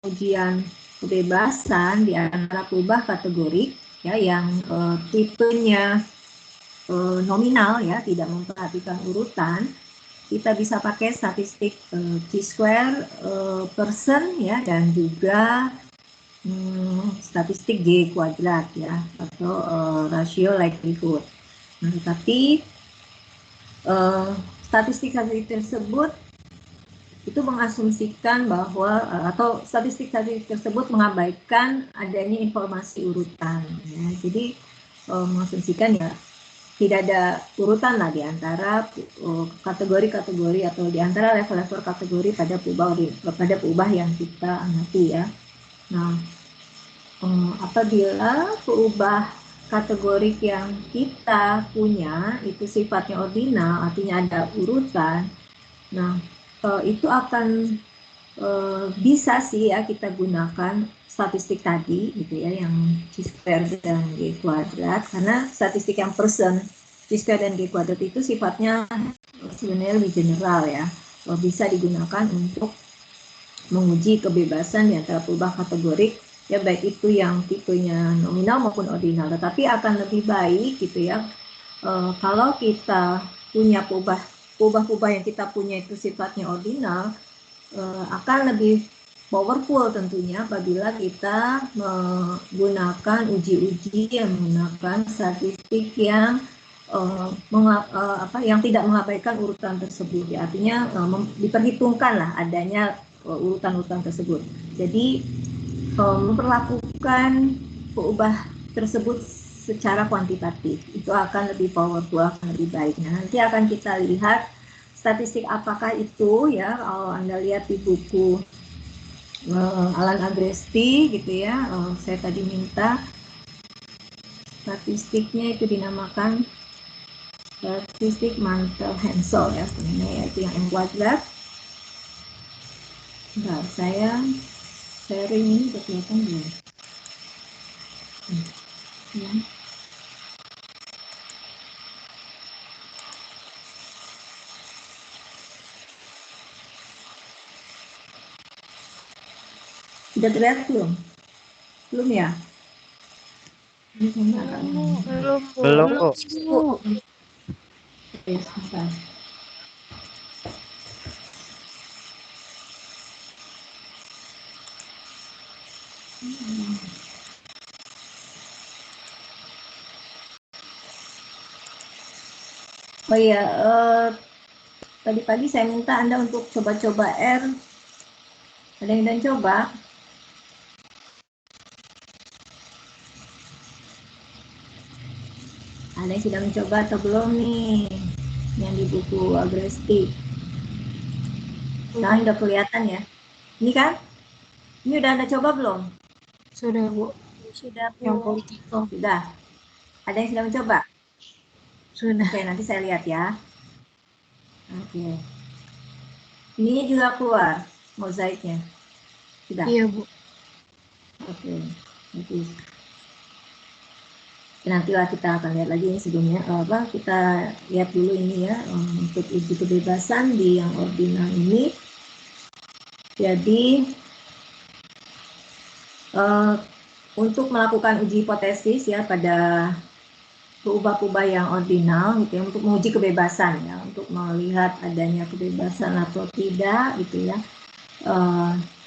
pengujian kebebasan di antara peubah kategorik ya yang tipenya nominal ya, tidak memperhatikan urutan, kita bisa pakai statistik T-square person ya, dan juga statistik G kuadrat ya, atau rasio likelihood. Nah, tapi statistik tersebut itu mengasumsikan bahwa atau statistik tersebut mengabaikan adanya informasi urutan ya. Jadi mengasumsikan ya tidak ada urutan lah di antara kategori-kategori atau di antara level-level kategori pada peubah yang kita amati ya. Nah, apabila peubah kategorik yang kita punya itu sifatnya ordinal, artinya ada urutan, nah itu akan bisa sih ya kita gunakan statistik tadi gitu ya, yang G-square dan G kuadrat, karena statistik yang person G-square dan G kuadrat itu sifatnya sebenarnya lebih general ya, bisa digunakan untuk menguji kebebasan di antara peubah kategorik ya, baik itu yang tipenya nominal maupun ordinal. Tetapi akan lebih baik gitu ya kalau kita punya peubah yang kita punya itu sifatnya ordinal, akan lebih powerful tentunya apabila kita menggunakan uji-uji yang menggunakan statistik yang yang tidak mengabaikan urutan tersebut ya. Artinya diperhitungkanlah adanya urutan-urutan tersebut. Jadi memperlakukan peubah tersebut secara kuantitatif itu akan lebih powerful, akan lebih baik. Nah, nanti akan kita lihat statistik apakah itu ya, kalau Anda lihat di buku Alan Agresti gitu ya, saya tadi minta statistiknya itu dinamakan statistik Mantel-Haensel ya, sebenarnya yaitu yang M kuadrat. Bentar, saya sharing ini udah kelihatan belum? Ya. Sudah terlihat belum? Belum ya? Belum, Bu. Oke, sebentar. Oh iya, tadi pagi saya minta Anda untuk coba-coba R. Ada yang sedang coba? Ada yang sudah mencoba atau belum nih? Yang di buku Agresti. Sekarang udah kelihatan ya? Ini kan? Ini udah Anda coba belum? Sudah, Bu. Sudah, Bu. Yang political. Sudah. Ada yang sudah mencoba? Sudah. Oke, nanti saya lihat ya. Oke. Ininya juga keluar mozaiknya. Sudah. Iya, Bu. Oke. Nantilah kita akan lihat lagi ini sebelumnya kita lihat dulu ini ya, untuk uji kebebasan di yang ordinal ini. Jadi untuk melakukan uji hipotesis ya pada peubah-peubah yang ordinal gitu ya, untuk menguji kebebasan ya, untuk melihat adanya kebebasan atau tidak gitu ya.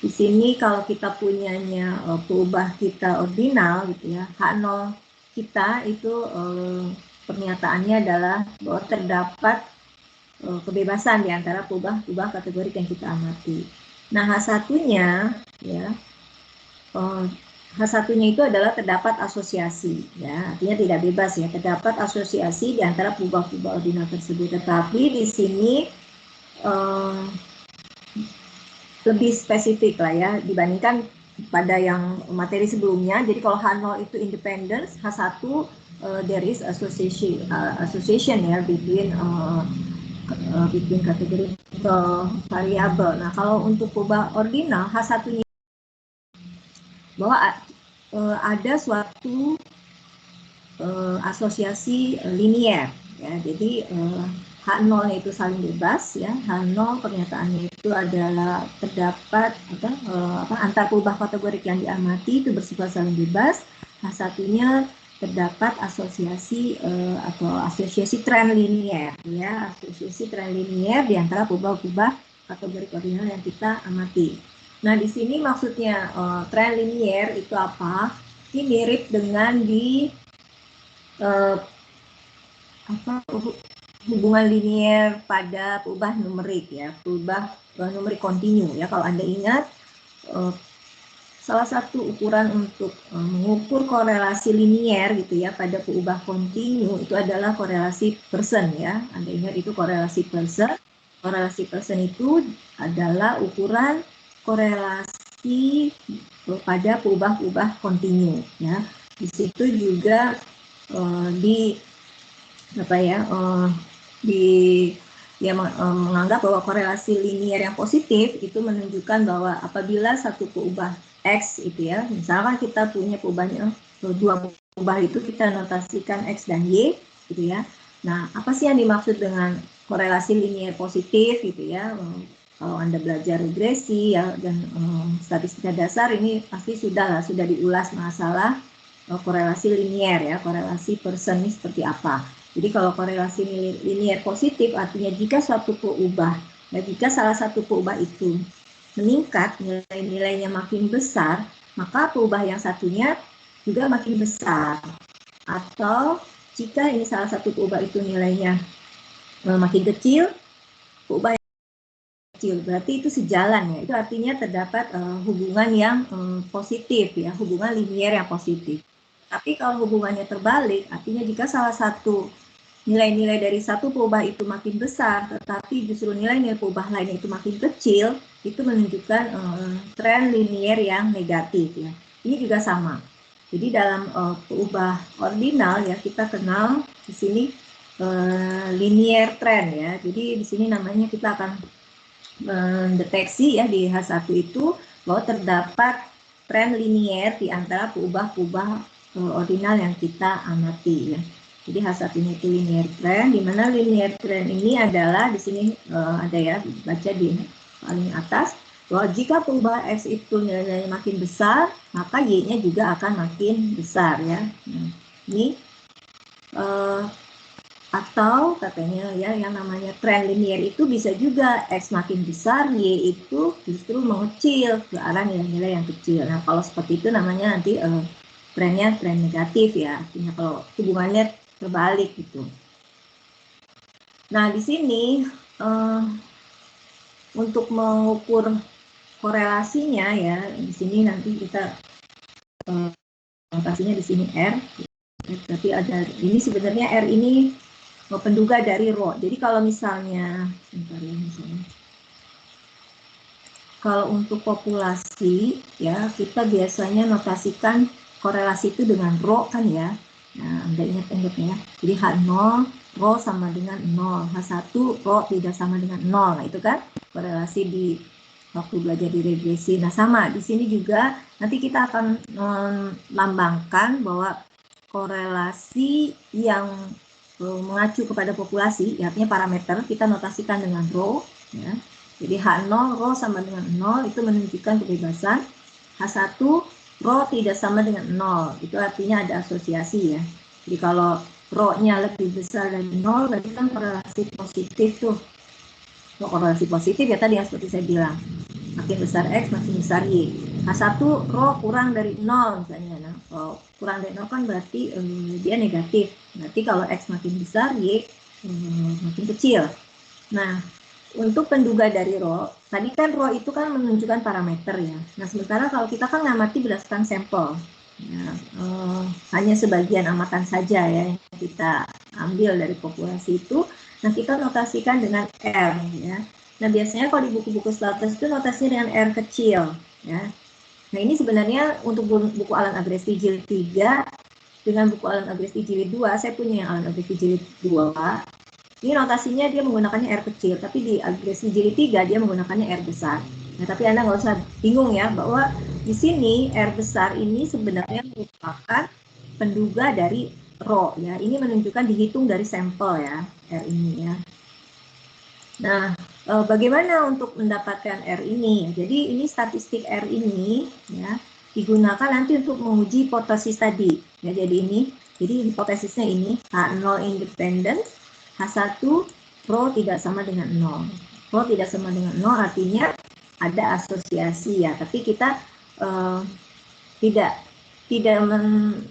Di sini kalau kita punyanya peubah kita ordinal gitu ya, H0 kita itu pernyataannya adalah bahwa terdapat kebebasan di antara peubah kategori yang kita amati. Nah, H1-nya ya, H1-nya itu adalah terdapat asosiasi ya, artinya tidak bebas ya, terdapat asosiasi di antara peubah-peubah ordinal tersebut. Tetapi di sini lebih spesifik lah ya dibandingkan pada yang materi sebelumnya. Jadi kalau H0 itu independence, H1 there is association ya between kategori variabel. Nah, kalau untuk peubah ordinal H1-nya bahwa ada suatu asosiasi linier ya. Jadi H0-nya itu saling bebas ya. H0 pernyataannya itu adalah terdapat antar peubah kategorik yang diamati itu bersifat saling bebas. H1-nya terdapat asosiasi atau asosiasi tren linier ya, asosiasi tren linier di antara peubah-peubah kategorik ordinal yang kita amati. Nah, di sini maksudnya tren linier itu apa? Ini mirip dengan di hubungan linier pada peubah numerik ya, peubah numerik kontinu ya. Kalau Anda ingat, salah satu ukuran untuk mengukur korelasi linier gitu ya pada peubah kontinu itu adalah korelasi Pearson ya. Anda ingat itu korelasi Pearson. Korelasi Pearson itu adalah ukuran korelasi pada peubah-peubah kontinu ya. Di situ juga menganggap bahwa korelasi linier yang positif itu menunjukkan bahwa apabila satu peubah X itu ya, misalkan kita punya peubahnya dua peubah itu kita notasikan X dan Y gitu ya. Nah, apa sih yang dimaksud dengan korelasi linier positif gitu ya? Kalau Anda belajar regresi ya dan statistika dasar ini pasti sudah diulas masalah korelasi linier ya, korelasi Pearson ini seperti apa. Jadi kalau korelasi linier positif artinya jika suatu peubah, dan jika salah satu peubah itu meningkat, nilai-nilainya makin besar, maka peubah yang satunya juga makin besar. Atau jika ini salah satu peubah itu nilainya makin kecil, peubah yang kecil, berarti itu sejalan ya. Itu artinya terdapat hubungan yang positif ya, hubungan linier yang positif. Tapi kalau hubungannya terbalik, artinya jika salah satu nilai-nilai dari satu peubah itu makin besar, tetapi justru nilai-nilai peubah lainnya itu makin kecil, itu menunjukkan tren linier yang negatif ya. Ini juga sama. Jadi dalam peubah ordinal ya kita kenal di sini linier trend ya. Jadi di sini namanya kita akan mendeteksi ya di H1 itu bahwa terdapat tren linier di antara peubah-peubah ordinal yang kita amati ya. Jadi H1 itu linear trend, di mana linear trend ini adalah di sini ada ya, baca di paling atas bahwa jika peubah X itu nilainya makin besar, maka Y-nya juga akan makin besar ya. Nah, ini atau katanya ya yang namanya tren linier itu bisa juga X makin besar, Y itu justru mengecil ke arah nilai-nilai yang kecil. Nah, kalau seperti itu namanya nanti trennya tren negatif ya, artinya kalau hubungannya terbalik gitu. Nah, di sini untuk mengukur korelasinya ya, di sini nanti kita notasinya di sini R. Tapi ada ini sebenarnya R ini penduga dari rho. Jadi kalau misalnya, kalau untuk populasi ya kita biasanya notasikan korelasi itu dengan rho kan ya. Nah, Anda ingat-ingat ya. Jadi H0 rho sama dengan 0, H1 rho tidak sama dengan 0. Nah, itu kan korelasi di waktu belajar di regresi. Nah, sama di sini juga nanti kita akan melambangkan bahwa korelasi yang mengacu kepada populasi, artinya parameter kita notasikan dengan rho ya. Jadi H0 rho sama dengan 0 itu menunjukkan kebebasan. H1 rho tidak sama dengan 0, itu artinya ada asosiasi ya. Jadi kalau rho-nya lebih besar dari 0 berarti kan korelasi positif tuh. Korelasi positif ya tadi yang seperti saya bilang, makin besar X makin besar Y. H1 rho kurang dari 0 misalnya. Nah, kalau kurang dari 0 kan berarti dia negatif. Berarti kalau X makin besar Y makin kecil. Nah, untuk penduga dari rho, tadi kan rho itu kan menunjukkan parameter ya. Nah, sementara kalau kita kan ngamati berdasarkan sampel. Ya, hanya sebagian amatan saja ya yang kita ambil dari populasi itu. Nah, kita notasikan dengan R ya. Nah, biasanya kalau di buku-buku status itu notasinya dengan R kecil ya. Nah, ini sebenarnya untuk buku Alan Agresti jilid 3 dengan buku Alan Agresti jilid 2, saya punya yang Alan Agresti jilid 2. Ini notasinya dia menggunakannya R kecil, tapi di Agresti jilid 3 dia menggunakannya R besar. Nah, tapi Anda nggak usah bingung ya, bahwa di sini R besar ini sebenarnya merupakan penduga dari rho ya. Ini menunjukkan dihitung dari sampel ya, R ini ya. Nah, bagaimana untuk mendapatkan R ini? Jadi ini statistik R ini ya digunakan nanti untuk menguji hipotesis tadi. Ya, jadi hipotesisnya ini H0 independen, H1 pro tidak sama dengan 0. Pro tidak sama dengan 0 artinya ada asosiasi ya, tapi kita tidak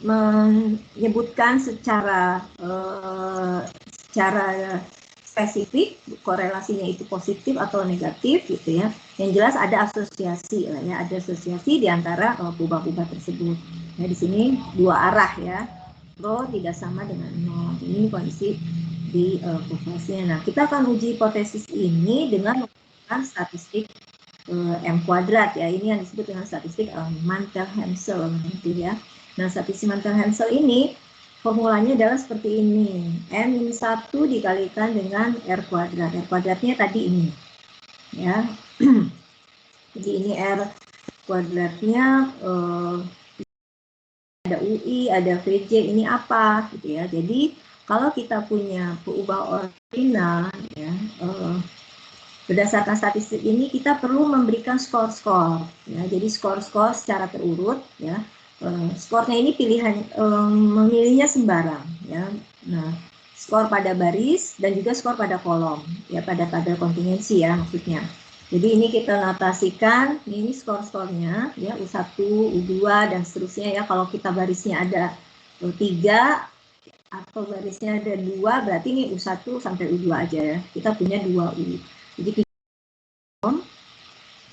menyebutkan secara spesifik korelasinya itu positif atau negatif gitu ya. Yang jelas ada asosiasi lah ya, ada asosiasi di antara kubah-kubah tersebut. Nah, di sini dua arah ya. Pro tidak sama dengan 0. Ini kondisi di populasinya. Nah, kita akan uji hipotesis ini dengan menggunakan statistik M kuadrat ya. Ini yang disebut dengan statistik Mantel-Hansel nanti ya. Nah, statistik Mantel-Hansel ini formulanya adalah seperti ini. N-1 dikalikan dengan R kuadrat. R kuadratnya tadi ini. Ya. Jadi ini R kuadratnya ada UI, ada VJ, ini apa gitu ya. Jadi kalau kita punya peubah ordinal ya, berdasarkan statistik ini kita perlu memberikan skor-skor ya. Jadi skor-skor secara terurut ya. Skornya ini pilihan memilihnya sembarang ya. Nah, skor pada baris dan juga skor pada kolom ya, pada tabel kontingensi ya maksudnya. Jadi ini kita notasikan, ini skor-skornya ya, U1, U2 dan seterusnya ya. Kalau kita barisnya ada 3 atau barisnya ada 2, berarti ini U1 sampai U2 aja ya. Kita punya 2 U. Jadi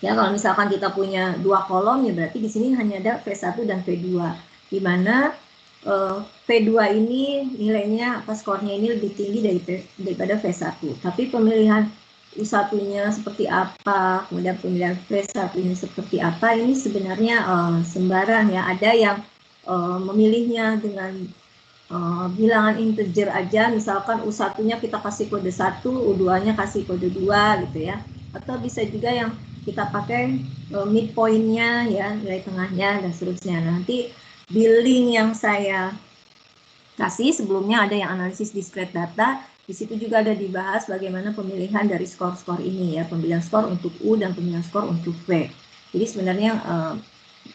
ya, kalau misalkan kita punya 2 kolom ya berarti di sini hanya ada V1 dan V2. Di mana V2 ini nilainya skornya ini lebih tinggi daripada V1. Tapi pemilihan U1-nya seperti apa, kemudian pemilihan V1-nya seperti apa, ini sebenarnya sembarang ya. Ada yang memilihnya dengan bilangan integer aja, misalkan U1-nya kita kasih kode 1, U2-nya kasih kode 2 gitu ya. Atau bisa juga yang kita pakai midpoint-nya ya, nilai tengahnya dan seterusnya. Nanti di link yang saya kasih sebelumnya ada yang analisis discrete data. Di situ juga ada dibahas bagaimana pemilihan dari skor-skor ini ya, pemilihan skor untuk U dan pemilihan skor untuk V. Jadi sebenarnya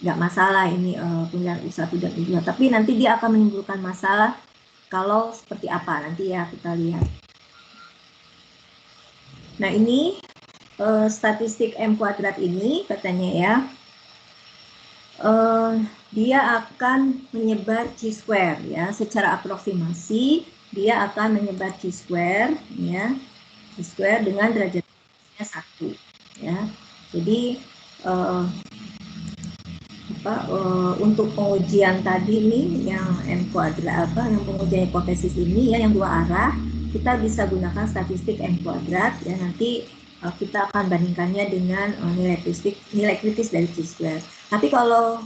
nggak masalah ini pemilihan U1 dan U2, tapi nanti dia akan menimbulkan masalah kalau seperti apa nanti ya kita lihat. Nah, ini statistik M kuadrat ini katanya ya, dia akan menyebar chi-square ya, secara aproksimasi dia akan menyebar chi-square ya, chi-square dengan derajatnya 1 ya. Jadi untuk pengujian tadi nih yang M kuadrat yang pengujian hipotesis ini ya, yang dua arah, kita bisa gunakan statistik M kuadrat ya. Nanti kita akan bandingkannya dengan nilai kritis dari chi-square. Tapi kalau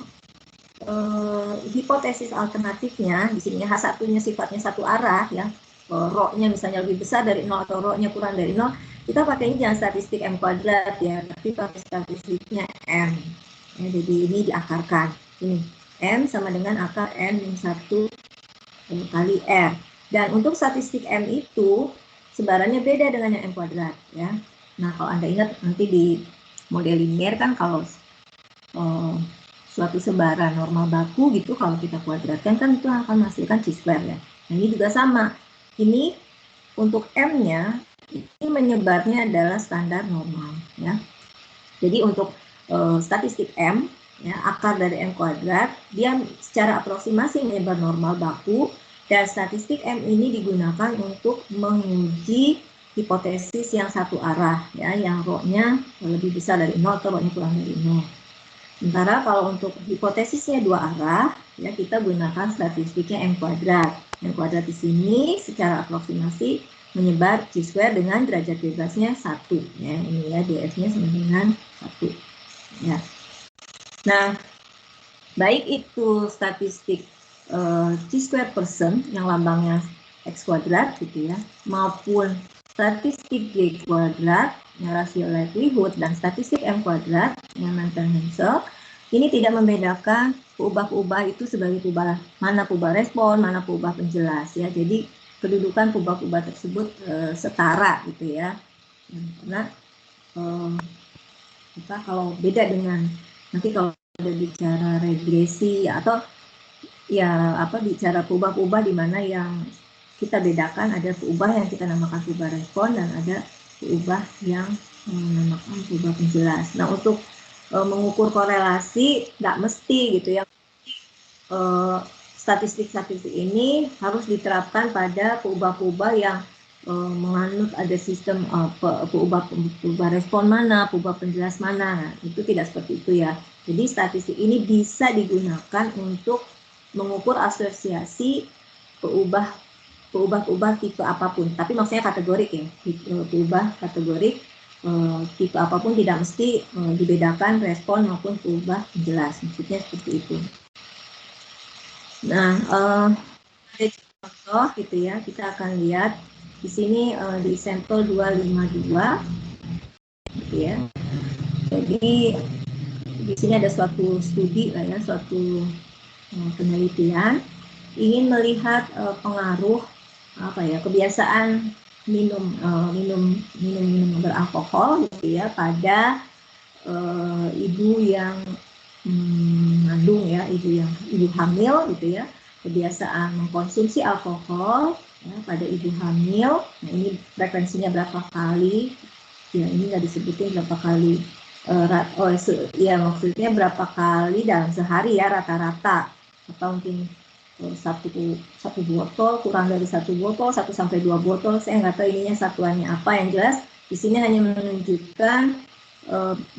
hipotesis alternatifnya di sini H1-nya sifatnya satu arah ya, rho-nya misalnya lebih besar dari 0 atau rho-nya kurang dari 0, kita pakainya jangan statistik M kuadrat ya, tapi pakai statistiknya M ya. Jadi ini diakarkan, ini M sama dengan akar N-1 kali R. Dan untuk statistik M itu sebarannya beda dengan yang M kuadrat ya. Nah, kalau Anda ingat nanti di model linear kan, kalau suatu sebaran normal baku gitu, kalau kita kuadratkan kan itu akan menghasilkan chi-square ya. Nah, ini juga sama. Ini untuk M-nya ini menyebarnya adalah standar normal ya. Jadi untuk statistik M ya, akar dari M kuadrat, dia secara aproksimasi menyebar normal baku, dan statistik M ini digunakan untuk menguji hipotesis yang satu arah ya, yang rho-nya lebih besar dari 0 atau rho-nya kurang dari 0. Sementara kalau untuk hipotesisnya dua arah, ya kita gunakan statistiknya M kuadrat. M kuadrat di sini secara aproksimasi menyebar chi-square dengan derajat bebasnya 1. Ya, ini ya df-nya sama dengan 1. Ya. Nah, baik itu statistik chi-square percent yang lambangnya X kuadrat gitu ya, maupun statistik G kuadrat yang rasio likelihood, dan statistik M kuadrat yang Mantel-Hansel, ini tidak membedakan peubah-peubah itu sebagai peubah mana peubah respon, mana peubah penjelas ya. Jadi kedudukan peubah-peubah tersebut setara gitu ya. Karena kita kalau beda dengan nanti kalau ada bicara regresi atau ya bicara peubah-peubah di mana yang kita bedakan, ada peubah yang kita namakan peubah respon dan ada peubah yang namakan peubah penjelas. Nah, untuk mengukur korelasi nggak mesti gitu ya. Statistik-statistik ini harus diterapkan pada peubah-peubah yang menganut ada sistem peubah respon mana, peubah penjelas mana. Nah, itu tidak seperti itu ya. Jadi statistik ini bisa digunakan untuk mengukur asosiasi peubah tipe apapun. Tapi maksudnya kategorik ya, peubah kategorik tipe apapun tidak mesti dibedakan respon maupun peubah penjelas. Maksudnya seperti itu. Nah, ada contoh gitu ya, kita akan lihat di sini di sampel 252 gitu ya. Jadi di sini ada suatu studi lah ya, suatu penelitian ingin melihat pengaruh kebiasaan minum beralkohol gitu ya pada ibu yang mengandung ya, ibu hamil gitu ya, kebiasaan mengkonsumsi alkohol ya, pada ibu hamil. Nah, ini frekuensinya berapa kali ya, ini nggak disebutin berapa kali maksudnya berapa kali dalam sehari ya rata-rata, atau mungkin satu botol, kurang dari satu botol, 1 sampai 2 botol, saya nggak tahu ininya satuannya apa. Yang jelas di sini hanya menunjukkan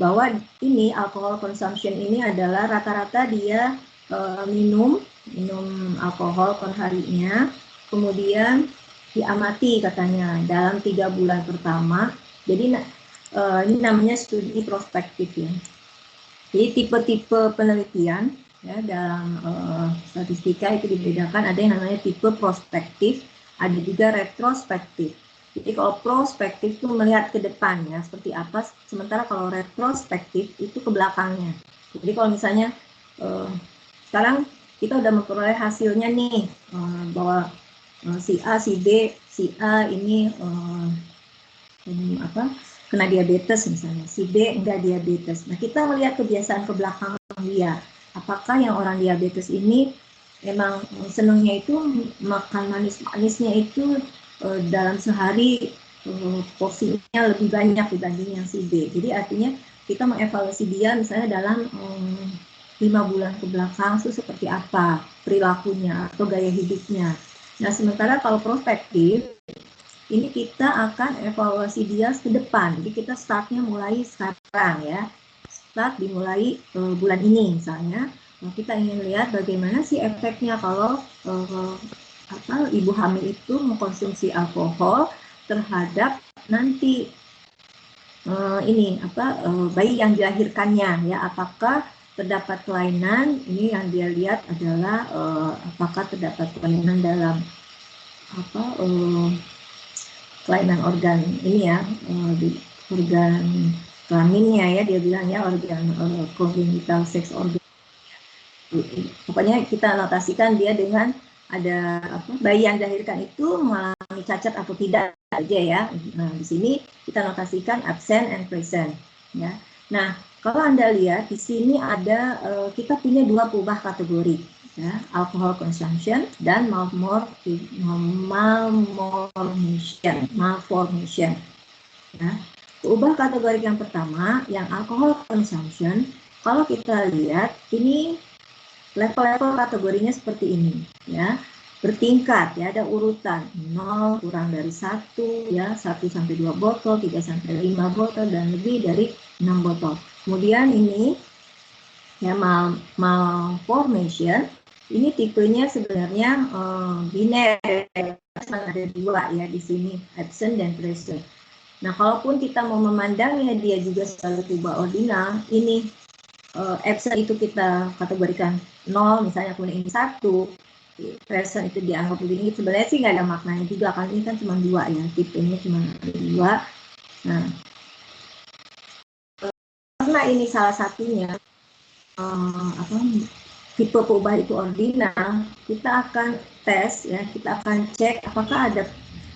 bahwa ini alcohol consumption ini adalah rata-rata dia minum alkohol per harinya, kemudian diamati katanya dalam 3 bulan pertama. Jadi ini namanya studi prospektif ya. Jadi tipe-tipe penelitian ya dalam statistika itu dibedakan, ada yang namanya tipe prospektif, ada juga retrospektif. Jadi kalau prospektif itu melihat ke depan ya seperti apa, sementara kalau retrospektif itu ke belakangnya. Jadi kalau misalnya sekarang kita udah memperoleh hasilnya nih bahwa si A, si B, si A ini kena diabetes misalnya, si B enggak diabetes. Nah, kita melihat kebiasaan ke belakang dia. Apakah yang orang diabetes ini memang senangnya itu makan manis-manisnya itu dalam sehari porsinya lebih banyak dibanding yang si B. Jadi artinya kita mengevaluasi dia misalnya dalam 5 bulan ke belakang itu seperti apa perilakunya atau gaya hidupnya. Nah, sementara kalau prospektif ini kita akan evaluasi dia ke depan. Jadi kita startnya mulai sekarang ya. Start dimulai bulan ini misalnya. Nah, kita ingin lihat bagaimana sih efeknya kalau ibu hamil itu mengkonsumsi alkohol terhadap nanti bayi yang dilahirkannya ya, apakah terdapat kelainan. Ini yang dia lihat adalah apakah terdapat kelainan dalam kelainan organ ini ya, di organ kelaminnya ya, dia bilang ya, organ congenital sex organ. Pokoknya kita notasikan dia dengan ada bayi yang dilahirkan itu mengalami cacat atau tidak aja ya. Nah, di sini kita notasikan absent and present ya. Nah, kalau Anda lihat di sini ada kita punya 2 peubah kategori ya, alcohol consumption dan malformation ya. Peubah kategori yang pertama yang alcohol consumption, kalau kita lihat ini level-level kategorinya seperti ini ya, bertingkat ya, ada urutan 0 kurang dari 1 ya, 1 sampai 2 botol, 3 sampai 5 botol dan lebih dari 6 botol. Kemudian ini ya malformation, ini tipenya sebenarnya biner, ada 2 ya di sini, absent dan present. Nah, kalaupun kita mau memandangnya dia juga sebagai peubah ordinal, ini absent itu kita kategorikan 0 misalnya, kemudian ini 1, present itu dianggap lebih tinggi. Sebenarnya sih nggak ada maknanya juga kan, ini kan cuma 2 ya, tipenya cuma 2. Nah, karena ini salah satunya tipe peubah itu ordinal, kita akan tes ya, kita akan cek apakah ada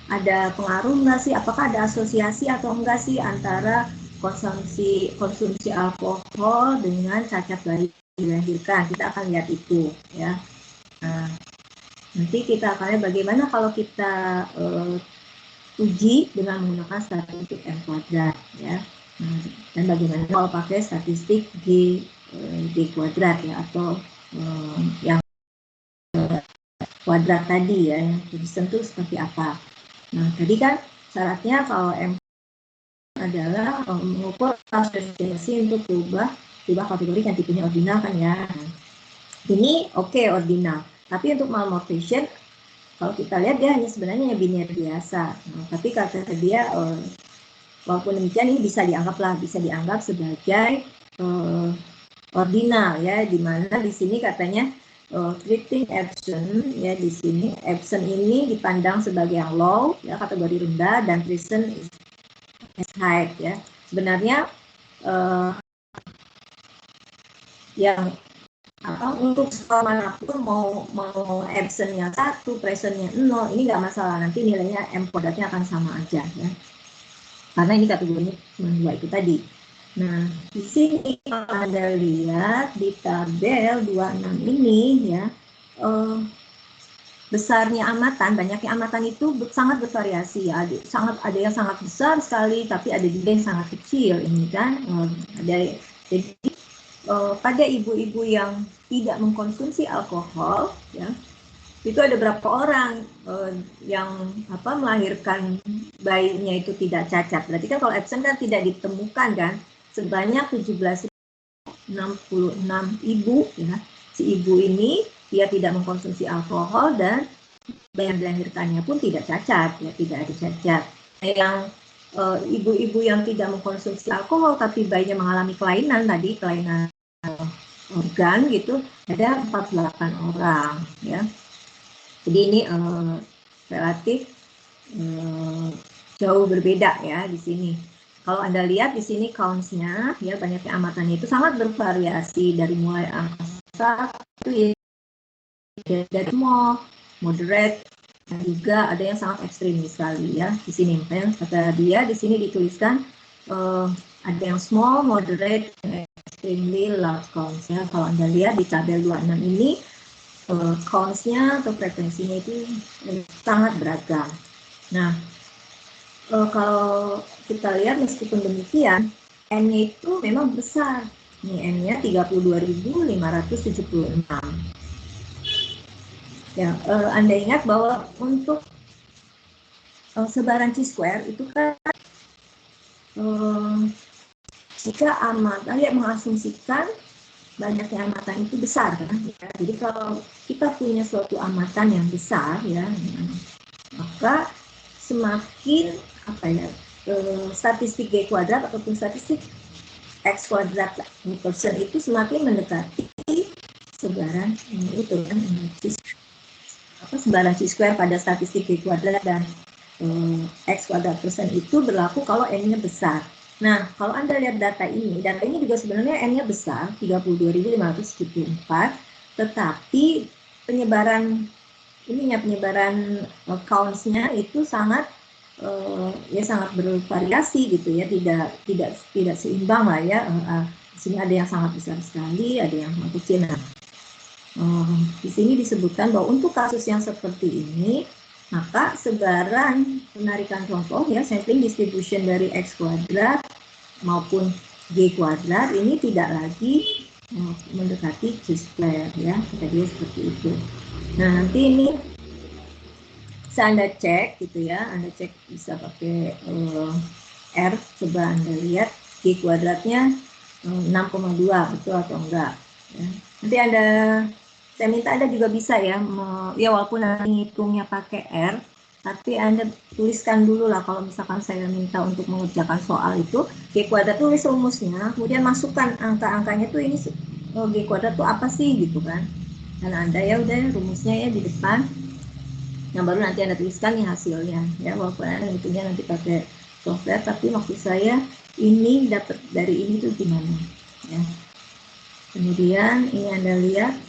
ada pengaruh nggak sih, apakah ada asosiasi atau enggak sih antara konsumsi alkohol dengan cacat bayi dilahirkan. Kita akan lihat itu ya. Nah, nanti kita akan lihat bagaimana kalau kita uji dengan menggunakan statistik M kuadrat ya. Nah, dan bagaimana kalau pakai statistik G kuadrat ya, atau yang kuadrat tadi ya, yang tentu seperti apa. Nah, tadi kan syaratnya kalau M adalah mengukur asosiasi untuk berubah kategori kan, tipenya ordinal kan ya. Ini oke, ordinal, tapi untuk malformation kalau kita lihat dia hanya sebenarnya biner biasa. Nah, tapi kata dia walaupun demikian ini bisa dianggap sebagai ordinal ya, di mana di sini katanya treating absent ya, di sini absent ini dipandang sebagai yang low ya, kategori rendah, dan present is high ya. Sebenarnya yang untuk skor manapun mau absentnya 1, presentnya 0, ini nggak masalah, nanti nilainya M kuadratnya akan sama aja ya, karena ini kategorinya cuma 2 itu tadi. Nah, di sini kalau Anda lihat di tabel 26 ini ya, besarnya amatan, banyaknya amatan itu sangat bervariasi ya. Ada yang sangat besar sekali, tapi ada juga yang sangat kecil ini kan. Jadi pada ibu-ibu yang tidak mengkonsumsi alkohol ya, itu ada berapa orang yang melahirkan bayinya itu tidak cacat. Berarti kan kalau absen kan tidak ditemukan kan, sebanyak 17.066 ibu ya. Si ibu ini dia tidak mengkonsumsi alkohol dan bayi yang dilahirkannya pun tidak cacat ya, tidak ada cacat. Yang ibu-ibu yang tidak mengkonsumsi alkohol tapi bayinya mengalami kelainan tadi, kelainan organ gitu, ada 48 orang ya. Jadi ini relatif jauh berbeda ya di sini. Kalau Anda lihat di sini counts-nya ya, banyaknya amatannya itu sangat bervariasi dari mulai angka 1 ya, dari small, moderate, dan juga ada yang sangat ekstrim sekali ya di sini. Kata dia di sini dituliskan ada yang small, moderate, extremely large counts ya. Kalau Anda lihat di tabel 26 ini counts-nya atau frekuensinya itu sangat beragam. Nah, kalau kita lihat meskipun demikian, N-nya itu memang besar. Ini N-nya 32.576. Ya, Anda ingat bahwa untuk sebaran chi-square itu kan jika amatan mengasumsikan banyaknya amatan itu besar kan. Ya. Jadi kalau kita punya suatu amatan yang besar ya, maka semakin statistik G kuadrat ataupun statistik X kuadrat persen itu semakin mendekati sebaran itu kan, sebaran chi-square pada statistik G kuadrat dan X kuadrat persen itu berlaku kalau N-nya besar. Nah, kalau Anda lihat data ini juga sebenarnya N-nya besar, 32.574, tetapi penyebaran counts-nya itu sangat sangat bervariasi gitu ya, tidak seimbang lah ya. Di sini ada yang sangat besar sekali, ada yang sangat kecil. Nah, di sini disebutkan bahwa untuk kasus yang seperti ini, maka sebaran penarikan contoh ya, sampling distribution dari X kuadrat maupun G kuadrat ini tidak lagi mendekati chi-square ya, jadi seperti itu. Nah, nanti ini bisa Anda cek gitu ya, Anda cek bisa pakai R, coba Anda lihat G kuadratnya 6,2 betul atau enggak ya. Nanti saya minta Anda juga bisa ya, ya walaupun nanti ngitungnya pakai R, tapi Anda tuliskan dulu lah kalau misalkan saya minta untuk mengerjakan soal itu, G kuadrat tulis rumusnya, kemudian masukkan angka-angkanya tuh ini G kuadrat tuh apa sih gitu kan. Dan Anda ya udah rumusnya ya di depan, yang baru nanti Anda tuliskan nih hasilnya ya, walaupun Anda ngitungnya nanti pakai software, tapi maksud saya ini dapat dari ini tuh gimana ya. Kemudian ini Anda lihat